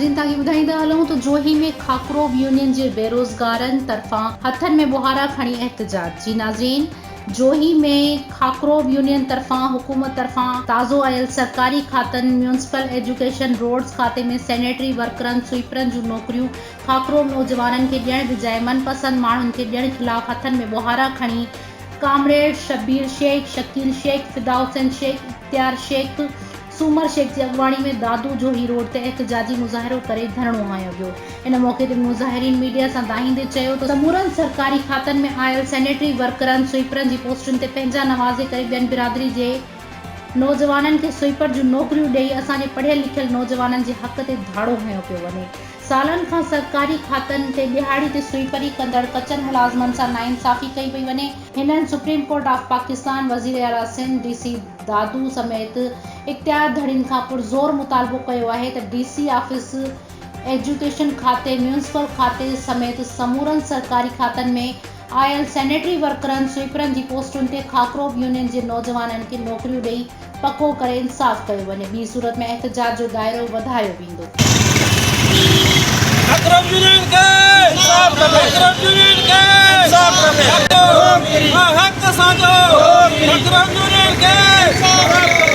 नाज़रीन ताकि ॿुधाईंदा हलूं तो जोही में खाकरोब यूनियन जे बेरोज़गारनि तरफ़ां हथनि में बुहारा खणी एहतजाज। जी नाज़रीन, जोही में खाकरोब यूनियन तरफ़ां हुकूमत तरफ़ां ताज़ो आयल सरकारी खातनि म्यूनिसिपल एजुकेशन रोड्स खाते में सैनिटरी वर्करनि स्वीपरनि जूं नौकरियूं खाकरोब नौजवाननि खे ॾियण बजाए मनपसंद माण्हुनि खे ॾियण ख़िलाफ़ हथनि में बुहारा खणी कामरेड शब्बीर शेख, शकील शेख, फिदा हुसैन शेख, इख्तियार शेख, सूमर शेख की अगवाणी में दादू जोही रोड ते एहतजाजी मुज़ाहिरो करे धरणो हयो वियो। इन मौके ते मुज़ाहिरीन मीडिया सां दाहींदे चयो त समूरनि सरकारी खातनि में आयल सैनिटरी वर्करनि स्वीपरनि जी पोस्टुनि ते पंहिंजा नवाज़े करे ॿियनि बिरादरी जे नौजवाननि खे स्वीपर जूं नौकरियूं ॾेई असांजे पढ़ियल लिखियल नौजवाननि जे हक़ ते धाड़ो हयो पियो वञे। सालनि खां सरकारी खातनि ते दिहाड़ी ते स्वीपरी कंदड़ कचनि मुलाज़मनि सां नाइंसाफ़ी कई पई वञे। हिननि सुप्रीम कोर्ट ऑफ पाकिस्तान, वज़ीर आला सिंध, डीसी दादू समेत इख्तियार धड़ियुनि खां पुरज़ोर मुतालबो कयो आहे त डीसी ऑफिस, एजुकेशन खाते, म्यूनिसिपल खाते समेत समूरनि सरकारी खातनि में आयल सैनिटरी वर्करनि स्वीपरनि जी पोस्टुनि ते खाकरोब यूनियन जे नौजवाननि खे नौकरियूं ॾेई पको करे इंसाफ़ कयो वञे। ॿी सूरत में एहतजाज जो दायरो वधायो वेंदो। खाकरोब यूनियन के इंसाफ खपे, खाकरोब यूनियन के इंसाफ खपे, हक़ असांजो, खाकरोब यूनियन के इंसाफ खपे।